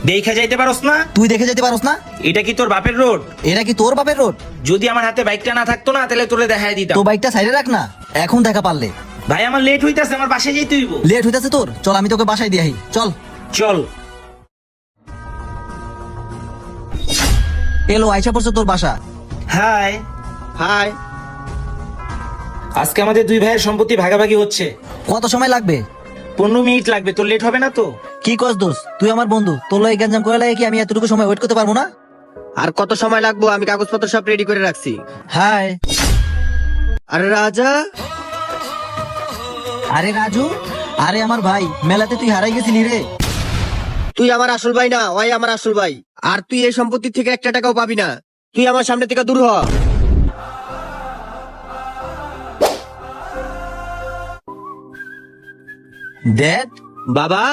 দেখে যাইতে পারোস না? তুই দেখে যেতে পারোস না? এটা কি তোর বাপের রোড? এটা কি তোর বাপের রোড? যদি আমার হাতে বাইকটা না থাকতো না তাহলে তোরে দেখাই দিতাম। তো বাইকটা সাইডে রাখ না, এখন দেখা পারলে। ভাই আমার লেট হইতাছে, আমার বাসায় যেতে হইব। লেট হইতাছে তোর? চল আমি তোকে বাসায় দিয়ে আহি, চল। চল। এলো, আইসা পড়ছে তোর বাসা। হাই। হাই। আজকে আমাদের দুই ভাইয়ের সম্পত্তি ভাগাভাগি হচ্ছে। কত সময় লাগবে? 15 মিনিট লাগবে, তোর লেট হবে না তো? কি কস দোষ, তুই আমার বন্ধু, তোর লয় গ্যাঞ্জাম করে লাগে কি আমি এতটুকু সময় ওয়েট করতে পারবো না? আর কত সময় লাগবো? আমি কাগজপত্র সব রেডি করে রাখছি। হাই। আরে রাজা, আরে রাজু, আরে আমার ভাই, মেলাতে তুই হারাই গেছিলি রে। তুই আমার আসল ভাই না, ওই আমার আসল ভাই। আর তুই এই সম্পত্তি থেকে একটা টাকাও পাবি না। তুই আমার সামনে থেকে দূর হ। দেখ বাবা,